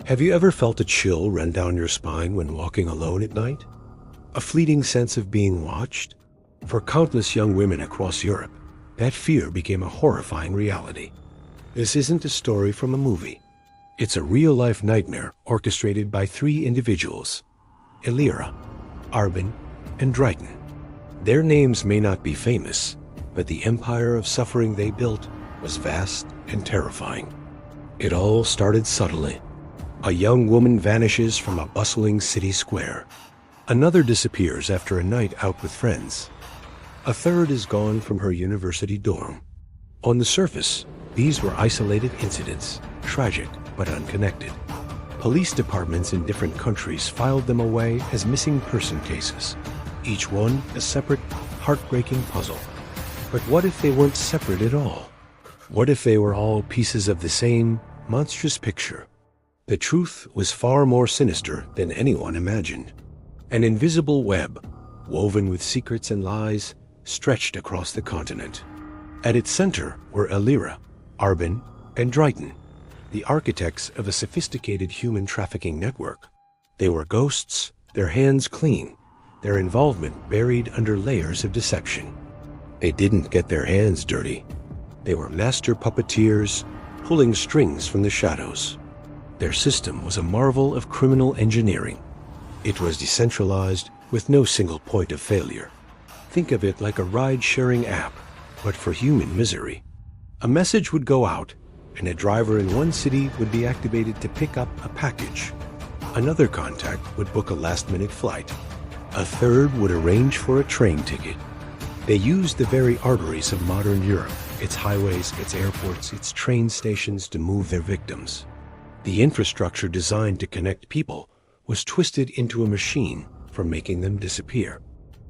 Have you ever felt a chill run down your spine when walking alone at night? A fleeting sense of being watched? For countless young women across Europe, that fear became a horrifying reality. This isn't a story from a movie. It's a real-life nightmare orchestrated by three individuals: Elira, Arbin, and Dryden. Their names may not be famous, but the empire of suffering they built was vast and terrifying. It all started subtly. A young woman vanishes from a bustling city square. Another disappears after a night out with friends. A third is gone from her university dorm. On the surface, these were isolated incidents, tragic but unconnected. Police departments in different countries filed them away as missing person cases, each one a separate, heartbreaking puzzle. But what if they weren't separate at all? What if they were all pieces of the same monstrous picture? The truth was far more sinister than anyone imagined. An invisible web, woven with secrets and lies, stretched across the continent. At its center were Elira, Arbin, and Dryden, the architects of a sophisticated human trafficking network. They were ghosts, their hands clean, their involvement buried under layers of deception. They didn't get their hands dirty. They were master puppeteers, pulling strings from the shadows. Their system was a marvel of criminal engineering. It was decentralized with no single point of failure. Think of it like a ride-sharing app, but for human misery. A message would go out, and a driver in one city would be activated to pick up a package. Another contact would book a last-minute flight. A third would arrange for a train ticket. They used the very arteries of modern Europe, its highways, its airports, its train stations to move their victims. The infrastructure designed to connect people was twisted into a machine for making them disappear.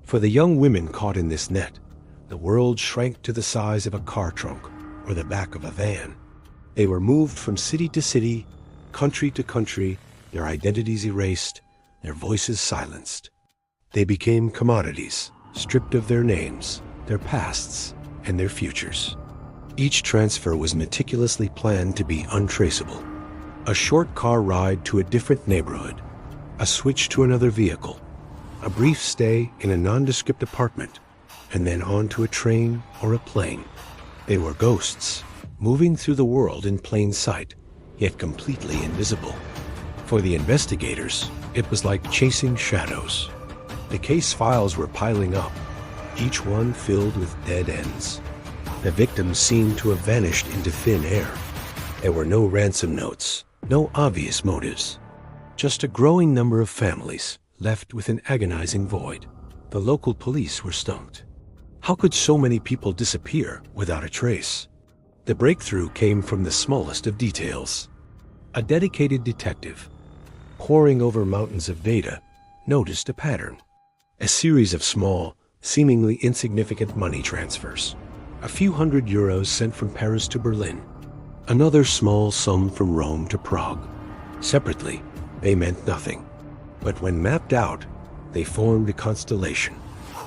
For the young women caught in this net, the world shrank to the size of a car trunk or the back of a van. They were moved from city to city, country to country, their identities erased, their voices silenced. They became commodities, stripped of their names, their pasts, and their futures. Each transfer was meticulously planned to be untraceable. A short car ride to a different neighborhood, a switch to another vehicle, a brief stay in a nondescript apartment, and then on to a train or a plane. They were ghosts, moving through the world in plain sight, yet completely invisible. For the investigators, it was like chasing shadows. The case files were piling up, each one filled with dead ends. The victims seemed to have vanished into thin air. There were no ransom notes, no obvious motives. Just a growing number of families left with an agonizing void. The local police were stumped. How could so many people disappear without a trace? The breakthrough came from the smallest of details. A dedicated detective, poring over mountains of data, noticed a pattern. A series of small, seemingly insignificant money transfers. A few €100 sent from Paris to Berlin. Another small sum from Rome to Prague. Separately, they meant nothing. But when mapped out, they formed a constellation,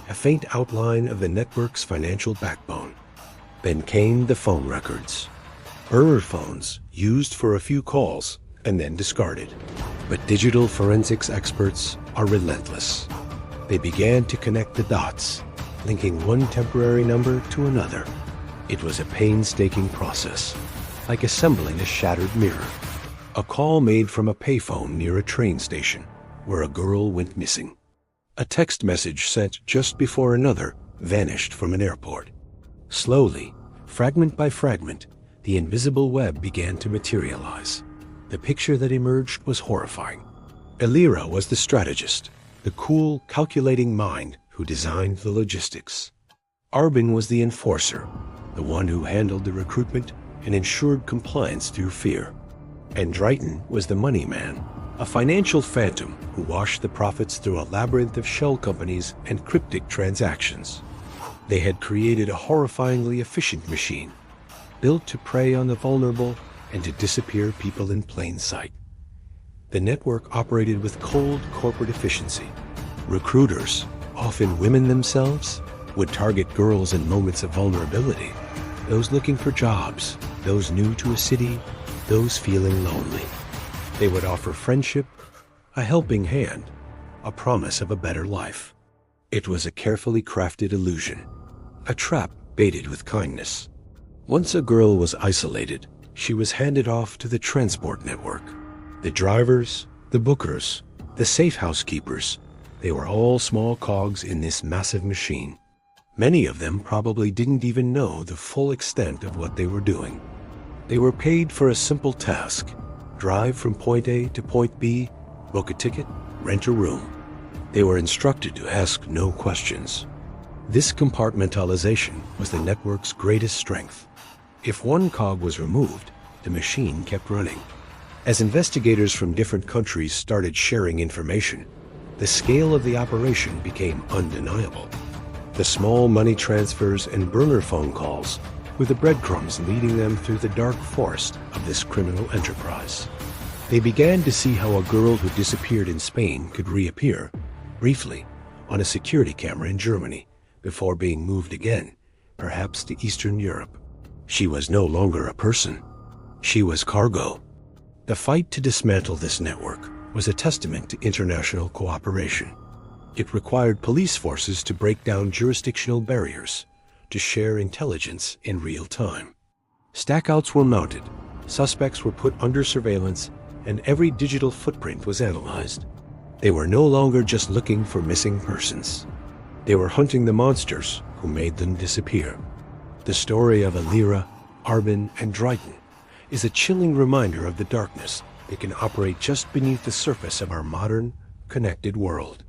a faint outline of the network's financial backbone. Then came the phone records. Burner phones used for a few calls and then discarded. But digital forensics experts are relentless. They began to connect the dots, linking one temporary number to another. It was a painstaking process, like assembling a shattered mirror. A call made from a payphone near a train station, where a girl went missing. A text message sent just before another vanished from an airport. Slowly, fragment by fragment, the invisible web began to materialize. The picture that emerged was horrifying. Elira was the strategist, the cool, calculating mind who designed the logistics. Arbin was the enforcer, the one who handled the recruitment and ensured compliance through fear. And Dryden was the money man, a financial phantom who washed the profits through a labyrinth of shell companies and cryptic transactions. They had created a horrifyingly efficient machine, built to prey on the vulnerable and to disappear people in plain sight. The network operated with cold corporate efficiency. Recruiters, often women themselves, would target girls in moments of vulnerability, those looking for jobs, those new to a city, those feeling lonely. They would offer friendship, a helping hand, a promise of a better life. It was a carefully crafted illusion, a trap baited with kindness. Once a girl was isolated, she was handed off to the transport network. The drivers, the bookers, the safe housekeepers, they were all small cogs in this massive machine. Many of them probably didn't even know the full extent of what they were doing. They were paid for a simple task: drive from point A to point B, book a ticket, rent a room. They were instructed to ask no questions. This compartmentalization was the network's greatest strength. If one cog was removed, the machine kept running. As investigators from different countries started sharing information, the scale of the operation became undeniable. The small money transfers and burner phone calls were the breadcrumbs leading them through the dark forest of this criminal enterprise. They began to see how a girl who disappeared in Spain could reappear, briefly, on a security camera in Germany, before being moved again, perhaps to Eastern Europe. She was no longer a person. She was cargo. The fight to dismantle this network was a testament to international cooperation. It required police forces to break down jurisdictional barriers, to share intelligence in real time. Stackouts were mounted, suspects were put under surveillance, and every digital footprint was analyzed. They were no longer just looking for missing persons. They were hunting the monsters who made them disappear. The story of Alira, Arbin, and Dryden is a chilling reminder of the darkness that can operate just beneath the surface of our modern, connected world.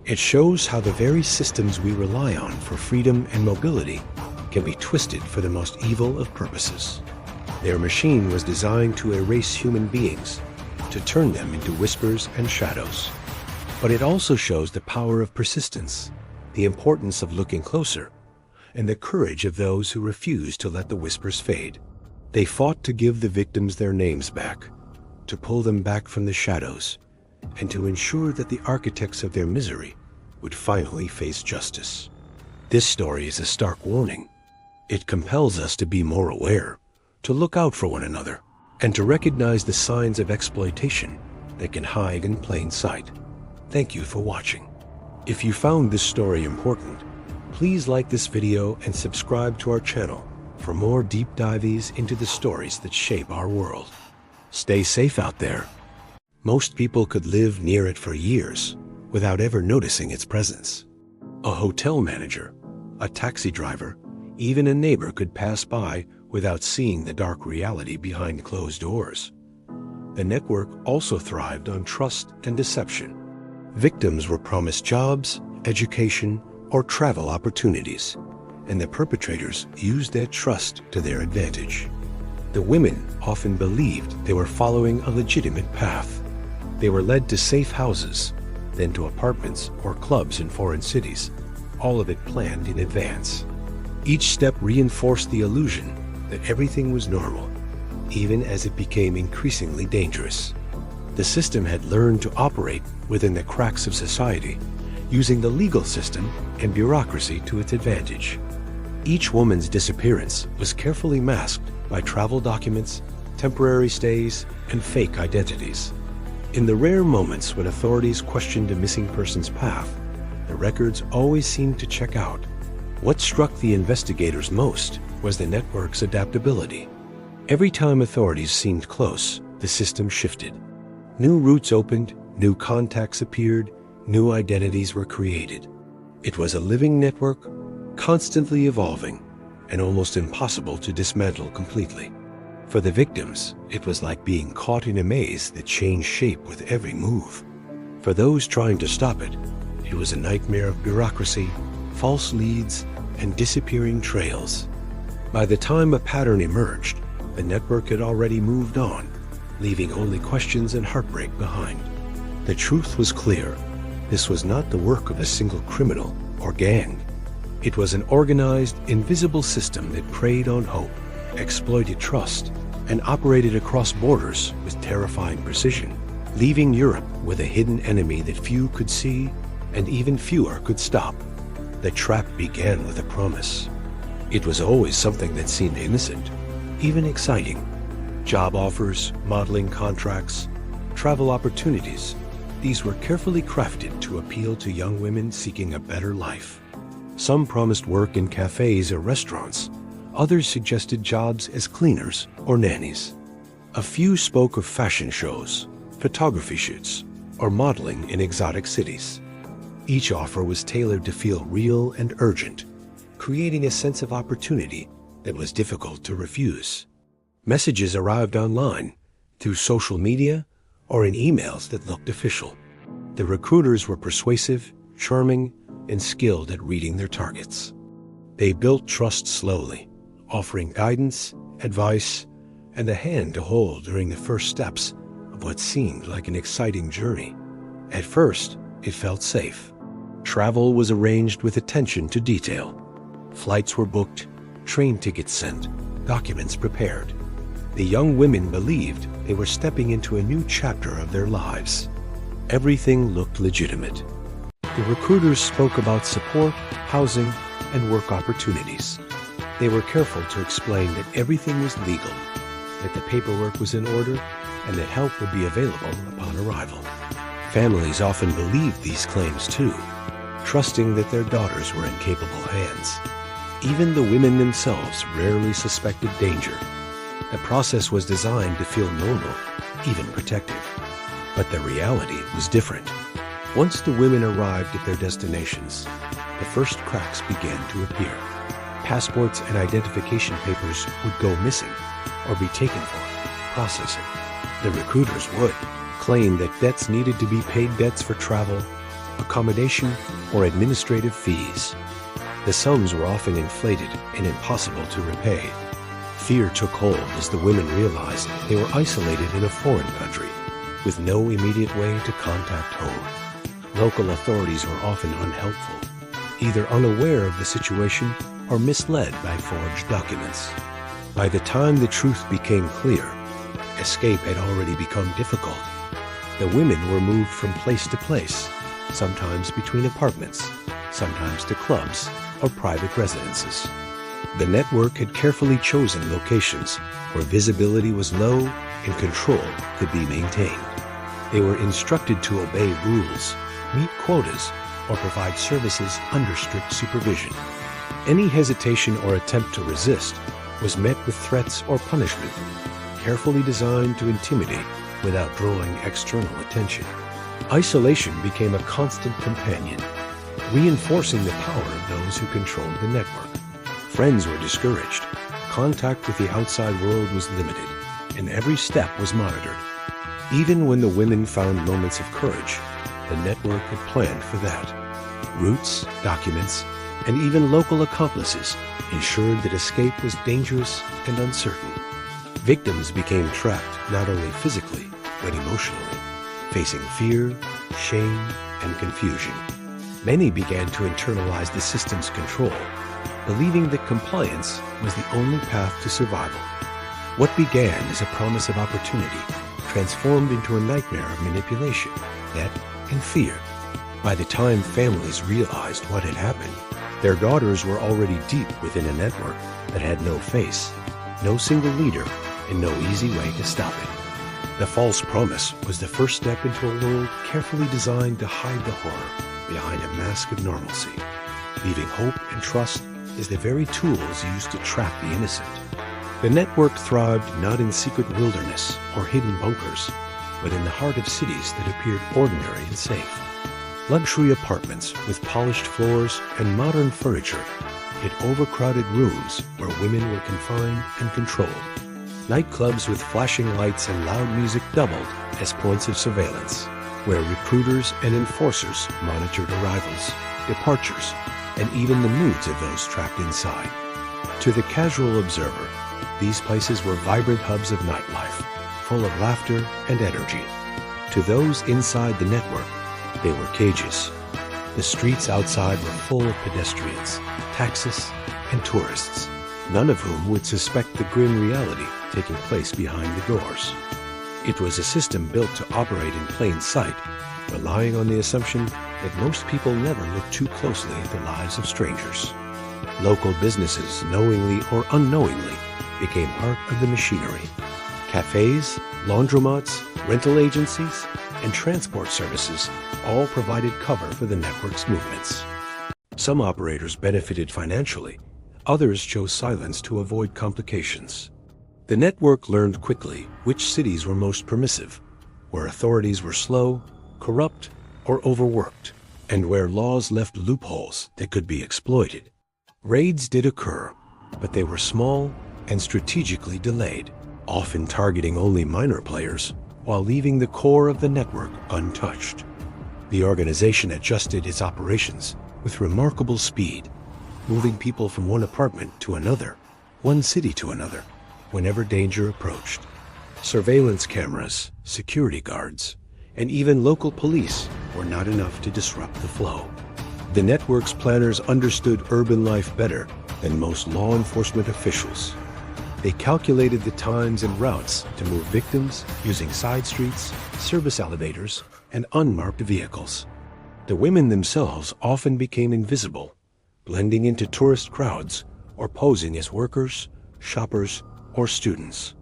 It shows how the very systems we rely on for freedom and mobility can be twisted for the most evil of purposes. Their machine was designed to erase human beings, to turn them into whispers and shadows. But it also shows the power of persistence, the importance of looking closer, and the courage of those who refuse to let the whispers fade. They fought to give the victims their names back, to pull them back from the shadows, and to ensure that the architects of their misery would finally face justice. This story is a stark warning. It compels us to be more aware, to look out for one another, and to recognize the signs of exploitation that can hide in plain sight. Thank you for watching. If you found this story important, please like this video and subscribe to our channel for more deep dives into the stories that shape our world. Stay safe out there. Most people could live near it for years without ever noticing its presence. A hotel manager, a taxi driver, even a neighbor could pass by without seeing the dark reality behind closed doors. The network also thrived on trust and deception. Victims were promised jobs, education, or travel opportunities, and the perpetrators used that trust to their advantage. The women often believed they were following a legitimate path. They were led to safe houses, then to apartments or clubs in foreign cities, all of it planned in advance. Each step reinforced the illusion that everything was normal, even as it became increasingly dangerous. The system had learned to operate within the cracks of society, using the legal system and bureaucracy to its advantage. Each woman's disappearance was carefully masked by travel documents, temporary stays, and fake identities. In the rare moments when authorities questioned a missing person's path, the records always seemed to check out. What struck the investigators most was the network's adaptability. Every time authorities seemed close, the system shifted. New routes opened, new contacts appeared, new identities were created. It was a living network, constantly evolving, and almost impossible to dismantle completely. For the victims, it was like being caught in a maze that changed shape with every move. For those trying to stop it, it was a nightmare of bureaucracy, false leads, and disappearing trails. By the time a pattern emerged, the network had already moved on, leaving only questions and heartbreak behind. The truth was clear. This was not the work of a single criminal or gang. It was an organized, invisible system that preyed on hope, exploited trust, and operated across borders with terrifying precision, leaving Europe with a hidden enemy that few could see and even fewer could stop. The trap began with a promise. It was always something that seemed innocent, even exciting. Job offers, modeling contracts, travel opportunities. These were carefully crafted to appeal to young women seeking a better life. Some promised work in cafes or restaurants. Others suggested jobs as cleaners or nannies. A few spoke of fashion shows, photography shoots, or modeling in exotic cities. Each offer was tailored to feel real and urgent, creating a sense of opportunity that was difficult to refuse. Messages arrived online, through social media, or in emails that looked official. The recruiters were persuasive, charming, and skilled at reading their targets. They built trust slowly, offering guidance, advice, and a hand to hold during the first steps of what seemed like an exciting journey. At first, it felt safe. Travel was arranged with attention to detail. Flights were booked, train tickets sent, documents prepared. The young women believed they were stepping into a new chapter of their lives. Everything looked legitimate. The recruiters spoke about support, housing, and work opportunities. They were careful to explain that everything was legal, that the paperwork was in order, and that help would be available upon arrival. Families often believed these claims too, trusting that their daughters were in capable hands. Even the women themselves rarely suspected danger. The process was designed to feel normal, even protective. But the reality was different. Once the women arrived at their destinations, the first cracks began to appear. Passports and identification papers would go missing or be taken for processing. The recruiters would claim that debts needed to be paid, debts for travel, accommodation, or administrative fees. The sums were often inflated and impossible to repay. Fear took hold as the women realized they were isolated in a foreign country with no immediate way to contact home. Local authorities were often unhelpful, either unaware of the situation or misled by forged documents. By the time the truth became clear, escape had already become difficult. The women were moved from place to place, sometimes between apartments, sometimes to clubs or private residences. The network had carefully chosen locations where visibility was low and control could be maintained. They were instructed to obey rules, meet quotas, or provide services under strict supervision. Any hesitation or attempt to resist was met with threats or punishment, carefully designed to intimidate without drawing external attention. Isolation became a constant companion, reinforcing the power of those who controlled the network. Friends were discouraged, contact with the outside world was limited, and every step was monitored. Even when the women found moments of courage, the network had planned for that. Routes, documents, and even local accomplices ensured that escape was dangerous and uncertain. Victims became trapped not only physically, but emotionally, facing fear, shame, and confusion. Many began to internalize the system's control, believing that compliance was the only path to survival. What began as a promise of opportunity transformed into a nightmare of manipulation, debt, and fear. By the time families realized what had happened, their daughters were already deep within a network that had no face, no single leader, and no easy way to stop it. The false promise was the first step into a world carefully designed to hide the horror behind a mask of normalcy, leaving hope and trust as the very tools used to trap the innocent. The network thrived not in secret wilderness or hidden bunkers, but in the heart of cities that appeared ordinary and safe. Luxury apartments with polished floors and modern furniture hid overcrowded rooms where women were confined and controlled. Nightclubs with flashing lights and loud music doubled as points of surveillance, where recruiters and enforcers monitored arrivals, departures, and even the moods of those trapped inside. To the casual observer, these places were vibrant hubs of nightlife, full of laughter and energy. To those inside the network, they were cages. The streets outside were full of pedestrians, taxis, and tourists, none of whom would suspect the grim reality taking place behind the doors. It was a system built to operate in plain sight, relying on the assumption that most people never look too closely at the lives of strangers. Local businesses, knowingly or unknowingly, became part of the machinery. Cafes, laundromats, rental agencies, and transport services all provided cover for the network's movements. Some operators benefited financially, others chose silence to avoid complications. The network learned quickly which cities were most permissive, where authorities were slow, corrupt, or overworked, and where laws left loopholes that could be exploited. Raids did occur, but they were small and strategically delayed, often targeting only minor players while leaving the core of the network untouched. The organization adjusted its operations with remarkable speed, moving people from one apartment to another, one city to another, whenever danger approached. Surveillance cameras, security guards, and even local police were not enough to disrupt the flow. The network's planners understood urban life better than most law enforcement officials. They calculated the times and routes to move victims using side streets, service elevators, and unmarked vehicles. The women themselves often became invisible, blending into tourist crowds or posing as workers, shoppers, or students.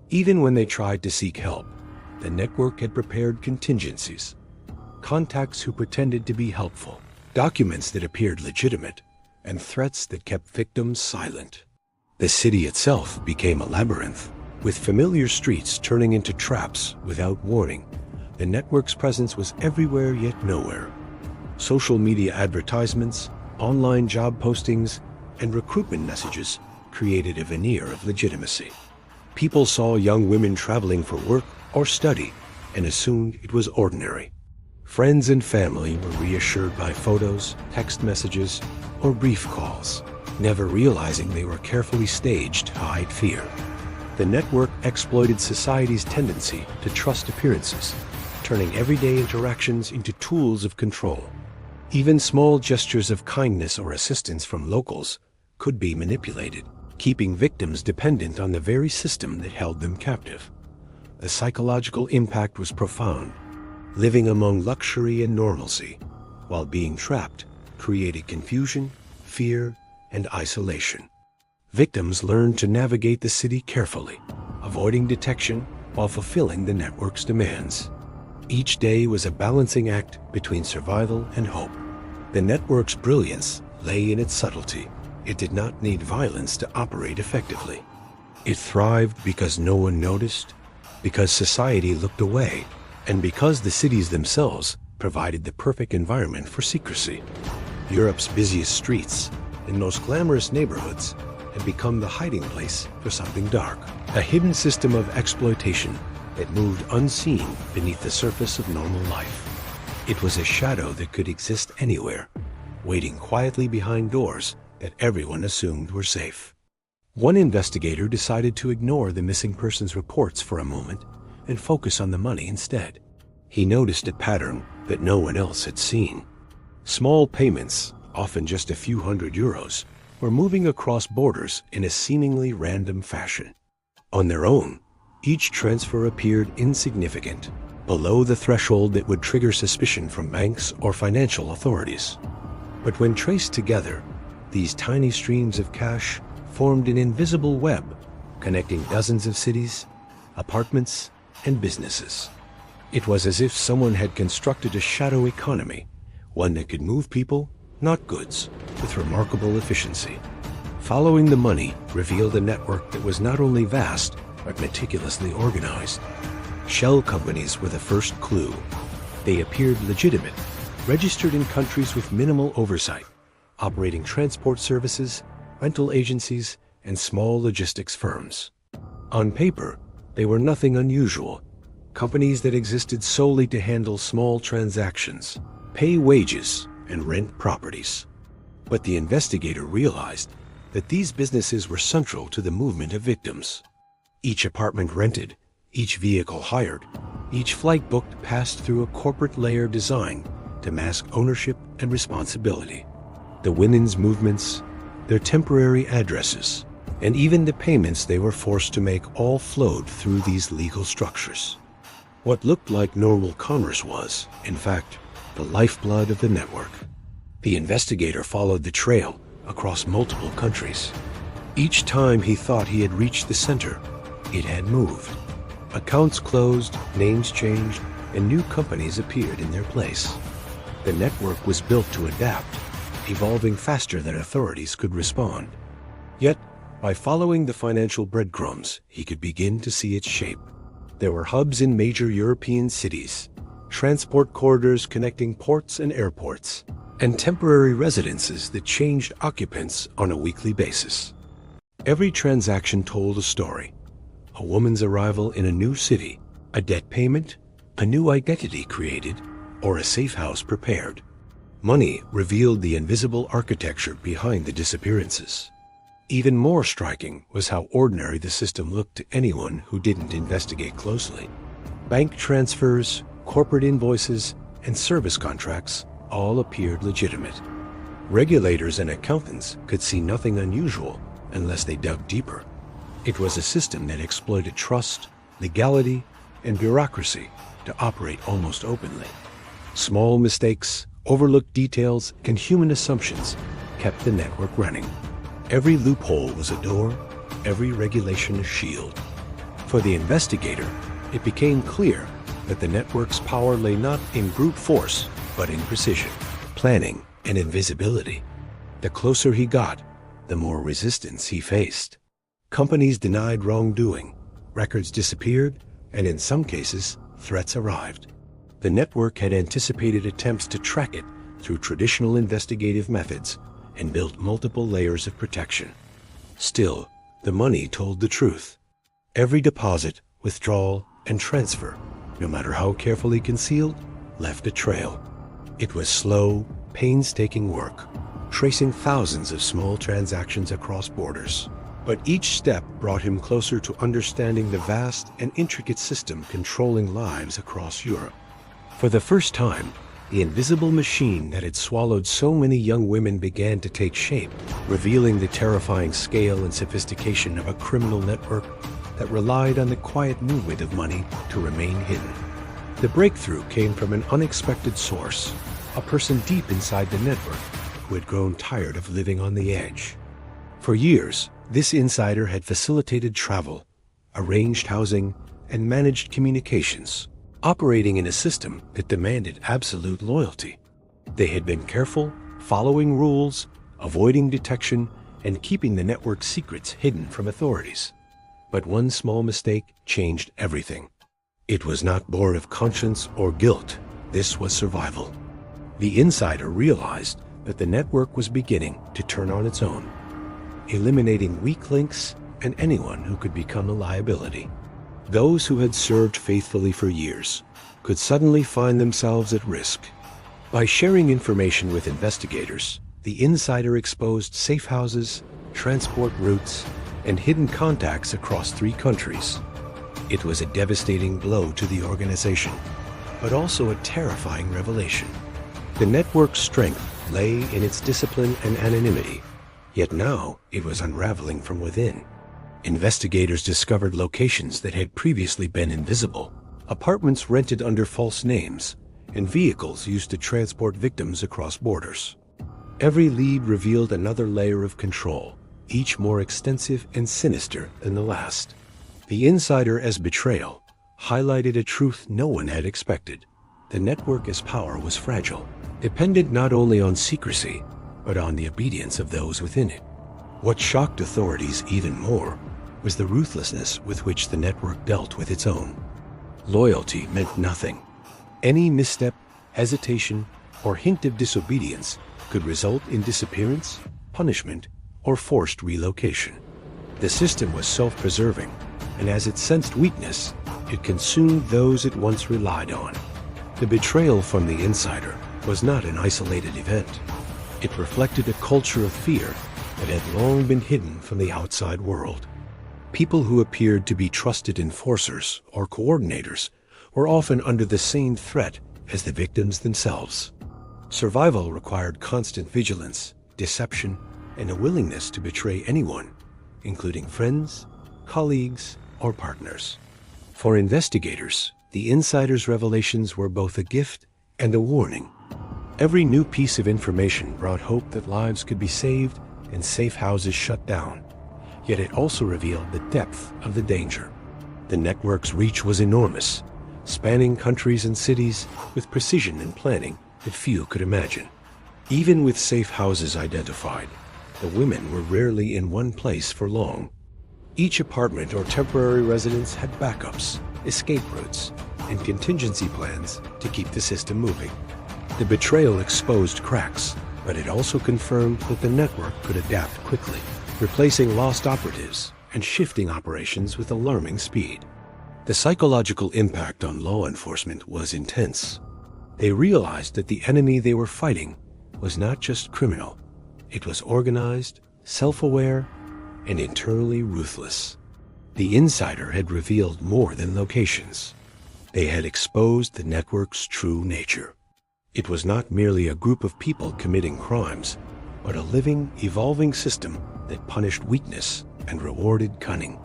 Even when they tried to seek help, the network had prepared contingencies, contacts who pretended to be helpful, documents that appeared legitimate, and threats that kept victims silent. The city itself became a labyrinth, with familiar streets turning into traps without warning. The network's presence was everywhere yet nowhere. Social media advertisements, online job postings, and recruitment messages created a veneer of legitimacy. People saw young women traveling for work or study and assumed it was ordinary. Friends and family were reassured by photos, text messages, or brief calls, never realizing they were carefully staged to hide fear. The network exploited society's tendency to trust appearances, turning everyday interactions into tools of control. Even small gestures of kindness or assistance from locals could be manipulated, keeping victims dependent on the very system that held them captive. The psychological impact was profound. Living among luxury and normalcy, while being trapped, created confusion, fear, and isolation. Victims learned to navigate the city carefully, avoiding detection while fulfilling the network's demands. Each day was a balancing act between survival and hope. The network's brilliance lay in its subtlety. It did not need violence to operate effectively. It thrived because no one noticed, because society looked away, and because the cities themselves provided the perfect environment for secrecy. Europe's busiest streets and most glamorous neighborhoods had become the hiding place for something dark, a hidden system of exploitation that moved unseen beneath the surface of normal life. It was a shadow that could exist anywhere, waiting quietly behind doors that everyone assumed were safe. One investigator decided to ignore the missing persons reports for a moment and focus on the money instead. He noticed a pattern that no one else had seen. Small payments, often just a few €100, were moving across borders in a seemingly random fashion. On their own, each transfer appeared insignificant, below the threshold that would trigger suspicion from banks or financial authorities. But when traced together, these tiny streams of cash formed an invisible web connecting dozens of cities, apartments, and businesses. It was as if someone had constructed a shadow economy, one that could move people, not goods, with remarkable efficiency. Following the money revealed a network that was not only vast, but meticulously organized. Shell companies were the first clue. They appeared legitimate, registered in countries with minimal oversight, operating transport services, rental agencies, and small logistics firms. On paper, they were nothing unusual. Companies that existed solely to handle small transactions, pay wages, and rent properties. But the investigator realized that these businesses were central to the movement of victims. Each apartment rented, each vehicle hired, each flight booked passed through a corporate layer designed to mask ownership and responsibility. The women's movements, their temporary addresses, and even the payments they were forced to make all flowed through these legal structures. What looked like normal commerce was, in fact, the lifeblood of the network. The investigator followed the trail across multiple countries. Each time he thought he had reached the center, it had moved. Accounts closed, names changed, and new companies appeared in their place. The network was built to adapt, evolving faster than authorities could respond. Yet, by following the financial breadcrumbs, he could begin to see its shape. There were hubs in major European cities, transport corridors connecting ports and airports, and temporary residences that changed occupants on a weekly basis. Every transaction told a story: a woman's arrival in a new city, a debt payment, a new identity created, or a safe house prepared. Money revealed the invisible architecture behind the disappearances. Even more striking was how ordinary the system looked to anyone who didn't investigate closely. Bank transfers, corporate invoices, and service contracts all appeared legitimate. Regulators and accountants could see nothing unusual unless they dug deeper. It was a system that exploited trust, legality, and bureaucracy to operate almost openly. Small mistakes, overlooked details, and human assumptions kept the network running. Every loophole was a door, every regulation a shield. For the investigator, it became clear that the network's power lay not in brute force, but in precision, planning, and invisibility. The closer he got, the more resistance he faced. Companies denied wrongdoing, records disappeared, and in some cases, threats arrived. The network had anticipated attempts to track it through traditional investigative methods and built multiple layers of protection. Still, the money told the truth. Every deposit, withdrawal, and transfer, no matter how carefully concealed, left a trail. It was slow, painstaking work, tracing thousands of small transactions across borders. But each step brought him closer to understanding the vast and intricate system controlling lives across Europe. For the first time, the invisible machine that had swallowed so many young women began to take shape, revealing the terrifying scale and sophistication of a criminal network that relied on the quiet movement of money to remain hidden. The breakthrough came from an unexpected source, a person deep inside the network who had grown tired of living on the edge. For years, this insider had facilitated travel, arranged housing, and managed communications, operating in a system that demanded absolute loyalty. They had been careful, following rules, avoiding detection, and keeping the network's secrets hidden from authorities. But one small mistake changed everything. It was not born of conscience or guilt. This was survival. The insider realized that the network was beginning to turn on its own, eliminating weak links and anyone who could become a liability. Those who had served faithfully for years could suddenly find themselves at risk. By sharing information with investigators, the insider exposed safe houses, transport routes, and hidden contacts across 3 countries. It was a devastating blow to the organization, but also a terrifying revelation. The network's strength lay in its discipline and anonymity, yet now it was unraveling from within. Investigators discovered locations that had previously been invisible, apartments rented under false names, and vehicles used to transport victims across borders. Every lead revealed another layer of control, each more extensive and sinister than the last. The insider as betrayal highlighted a truth no one had expected. The network's power was fragile, dependent not only on secrecy, but on the obedience of those within it. What shocked authorities even more was the ruthlessness with which the network dealt with its own. Loyalty meant nothing. Any misstep, hesitation, or hint of disobedience could result in disappearance, punishment, or forced relocation. The system was self-preserving, and as it sensed weakness, it consumed those it once relied on. The betrayal from the insider was not an isolated event. It reflected a culture of fear that had long been hidden from the outside world. People who appeared to be trusted enforcers or coordinators were often under the same threat as the victims themselves. Survival required constant vigilance, deception, and a willingness to betray anyone, including friends, colleagues, or partners. For investigators, the insider's revelations were both a gift and a warning. Every new piece of information brought hope that lives could be saved and safe houses shut down. Yet it also revealed the depth of the danger. The network's reach was enormous, spanning countries and cities with precision and planning that few could imagine. Even with safe houses identified, the women were rarely in one place for long. Each apartment or temporary residence had backups, escape routes, and contingency plans to keep the system moving. The betrayal exposed cracks, but it also confirmed that the network could adapt quickly, replacing lost operatives and shifting operations with alarming speed. The psychological impact on law enforcement was intense. They realized that the enemy they were fighting was not just criminal. It was organized, self-aware, and internally ruthless. The insider had revealed more than locations. They had exposed the network's true nature. It was not merely a group of people committing crimes, but a living, evolving system that punished weakness and rewarded cunning.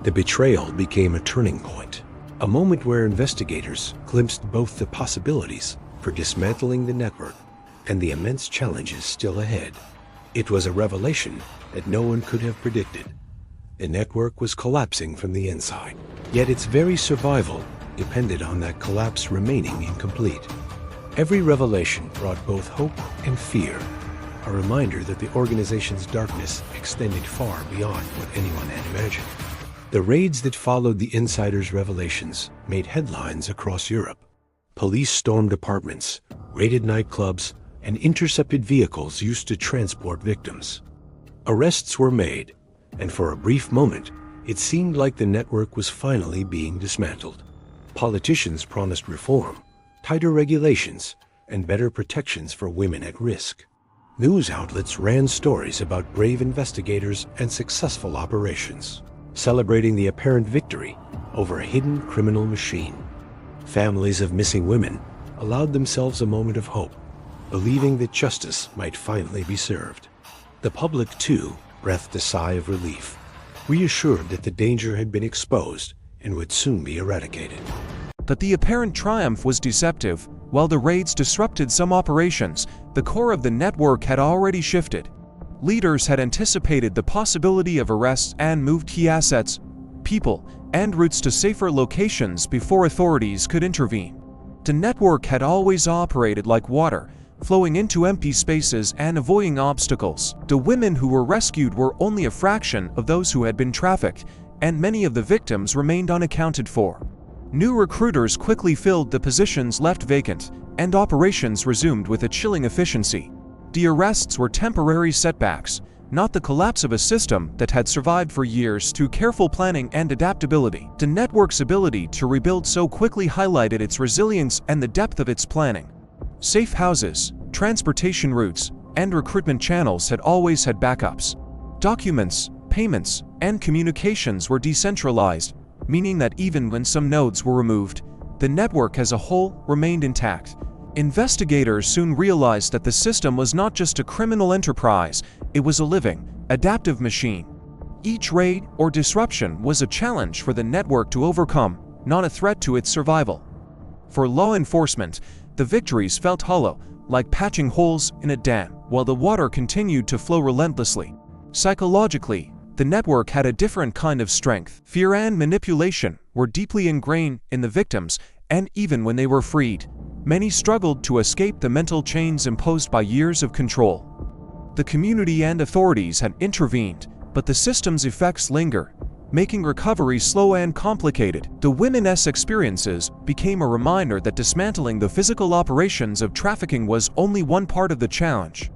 The betrayal became a turning point, a moment where investigators glimpsed both the possibilities for dismantling the network and the immense challenges still ahead. It was a revelation that no one could have predicted. The network was collapsing from the inside, yet its very survival depended on that collapse remaining incomplete. Every revelation brought both hope and fear, a reminder that the organization's darkness extended far beyond what anyone had imagined. The raids that followed the insider's revelations made headlines across Europe. Police stormed apartments, raided nightclubs, and intercepted vehicles used to transport victims. Arrests were made, and for a brief moment, it seemed like the network was finally being dismantled. Politicians promised reform, tighter regulations, and better protections for women at risk. News outlets ran stories about brave investigators and successful operations, celebrating the apparent victory over a hidden criminal machine. Families of missing women allowed themselves a moment of hope, believing that justice might finally be served. The public, too, breathed a sigh of relief, reassured that the danger had been exposed and would soon be eradicated. But the apparent triumph was deceptive. While the raids disrupted some operations, the core of the network had already shifted. Leaders had anticipated the possibility of arrests and moved key assets, people, and routes to safer locations before authorities could intervene. The network had always operated like water, flowing into empty spaces and avoiding obstacles. The women who were rescued were only a fraction of those who had been trafficked, and many of the victims remained unaccounted for. New recruiters quickly filled the positions left vacant, and operations resumed with a chilling efficiency. The arrests were temporary setbacks, not the collapse of a system that had survived for years through careful planning and adaptability. The network's ability to rebuild so quickly highlighted its resilience and the depth of its planning. Safe houses, transportation routes, and recruitment channels had always had backups. Documents, payments, and communications were decentralized, meaning that even when some nodes were removed, the network as a whole remained intact. Investigators soon realized that the system was not just a criminal enterprise, it was a living, adaptive machine. Each raid or disruption was a challenge for the network to overcome, not a threat to its survival. For law enforcement, the victories felt hollow, like patching holes in a dam, while the water continued to flow relentlessly. Psychologically, the network had a different kind of strength. Fear and manipulation were deeply ingrained in the victims, and even when they were freed, many struggled to escape the mental chains imposed by years of control. The community and authorities had intervened, but the system's effects linger, making recovery slow and complicated. The women's experiences became a reminder that dismantling the physical operations of trafficking was only one part of the challenge.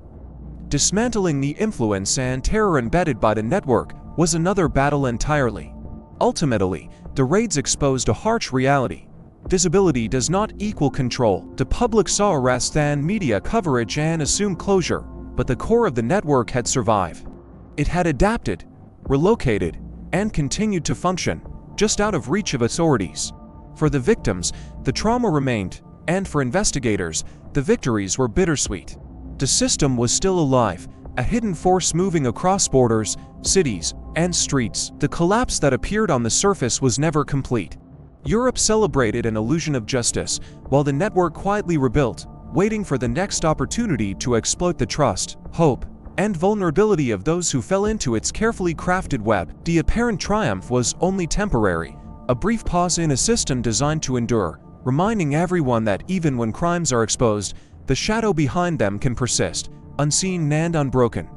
Dismantling the influence and terror embedded by the network was another battle entirely. Ultimately, the raids exposed a harsh reality. Visibility does not equal control. The public saw arrests and media coverage and assumed closure, but the core of the network had survived. It had adapted, relocated, and continued to function, just out of reach of authorities. For the victims, the trauma remained, and for investigators, the victories were bittersweet. The system was still alive, a hidden force moving across borders, cities, and streets. The collapse that appeared on the surface was never complete. Europe celebrated an illusion of justice, while the network quietly rebuilt, waiting for the next opportunity to exploit the trust, hope, and vulnerability of those who fell into its carefully crafted web. The apparent triumph was only temporary, A brief pause in a system designed to endure, reminding everyone that even when crimes are exposed, the shadow behind them can persist, unseen and unbroken.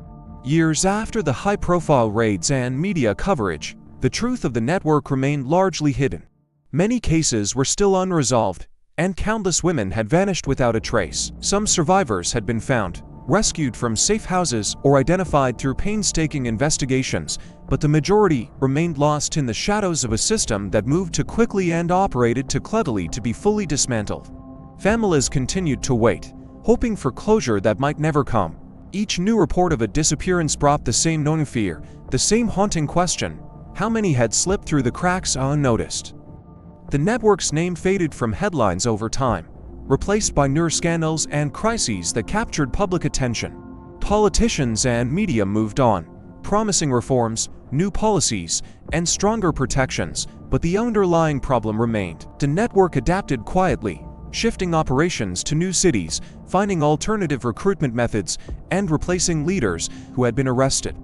Years after the high-profile raids and media coverage, the truth of the network remained largely hidden. Many cases were still unresolved, and countless women had vanished without a trace. Some survivors had been found, rescued from safe houses, or identified through painstaking investigations, but the majority remained lost in the shadows of a system that moved too quickly and operated too cleverly to be fully dismantled. Families continued to wait, hoping for closure that might never come. Each new report of a disappearance brought the same known fear, the same haunting question: how many had slipped through the cracks unnoticed? The network's name faded from headlines over time, replaced by newer scandals and crises that captured public attention. Politicians and media moved on, promising reforms, new policies, and stronger protections, but the underlying problem remained. The network adapted quietly, shifting operations to new cities, finding alternative recruitment methods, and replacing leaders who had been arrested.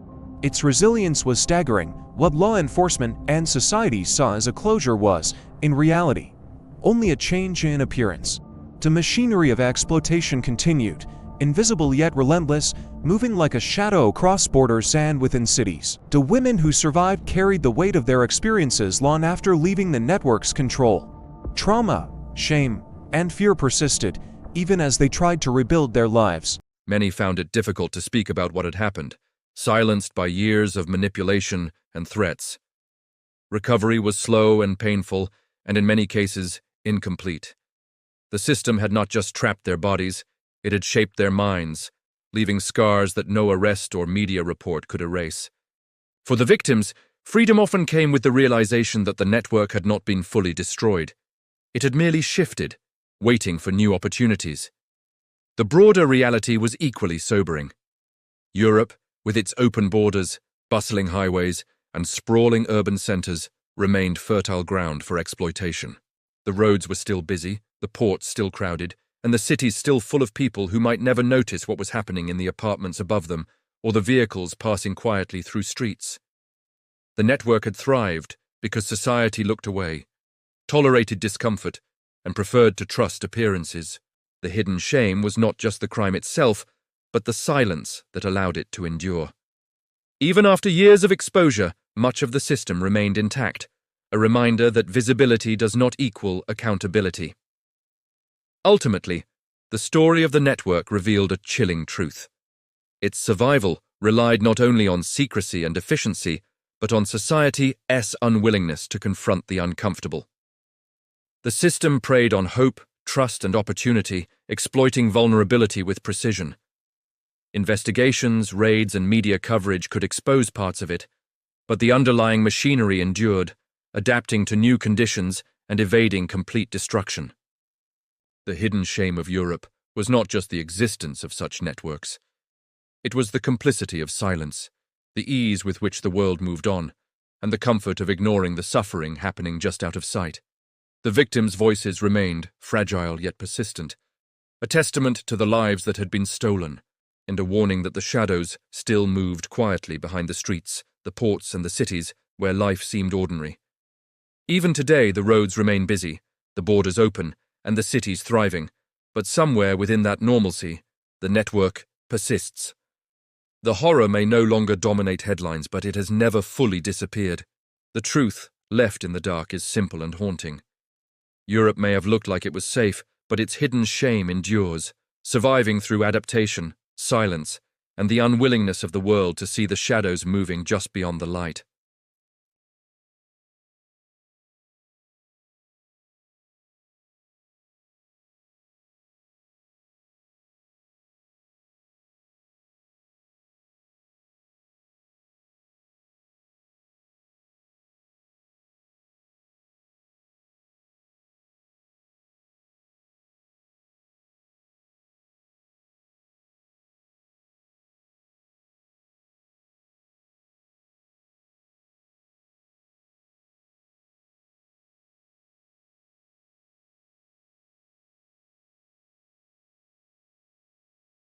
Its resilience was staggering. What law enforcement and society saw as a closure was, in reality, only a change in appearance. The machinery of exploitation continued, invisible yet relentless, moving like a shadow across borders and within cities. The women who survived carried the weight of their experiences long after leaving the network's control. Trauma, shame, and fear persisted, even as they tried to rebuild their lives. Many found it difficult to speak about what had happened, silenced by years of manipulation and threats. Recovery was slow and painful, and in many cases, incomplete. The system had not just trapped their bodies, it had shaped their minds, leaving scars that no arrest or media report could erase. For the victims, freedom often came with the realization that the network had not been fully destroyed. It had merely shifted, waiting for new opportunities. The broader reality was equally sobering. Europe, with its open borders, bustling highways, and sprawling urban centers, remained fertile ground for exploitation. The roads were still busy, the ports still crowded, and the cities still full of people who might never notice what was happening in the apartments above them or the vehicles passing quietly through streets. The network had thrived because society looked away, tolerated discomfort, and preferred to trust appearances. The hidden shame was not just the crime itself, but the silence that allowed it to endure. Even after years of exposure, much of the system remained intact, a reminder that visibility does not equal accountability. Ultimately, the story of the network revealed a chilling truth. Its survival relied not only on secrecy and efficiency, but on society's unwillingness to confront the uncomfortable. The system preyed on hope, trust, and opportunity, exploiting vulnerability with precision. Investigations, raids, and media coverage could expose parts of it, but the underlying machinery endured, adapting to new conditions and evading complete destruction. The hidden shame of Europe was not just the existence of such networks. It was the complicity of silence, the ease with which the world moved on, and the comfort of ignoring the suffering happening just out of sight. The victims' voices remained, fragile yet persistent, a testament to the lives that had been stolen, and a warning that the shadows still moved quietly behind the streets, the ports, and the cities where life seemed ordinary. Even today, the roads remain busy, the borders open, and the cities thriving, but somewhere within that normalcy, the network persists. The horror may no longer dominate headlines, but it has never fully disappeared. The truth, left in the dark, is simple and haunting. Europe may have looked like it was safe, but its hidden shame endures, surviving through adaptation, silence, and the unwillingness of the world to see the shadows moving just beyond the light.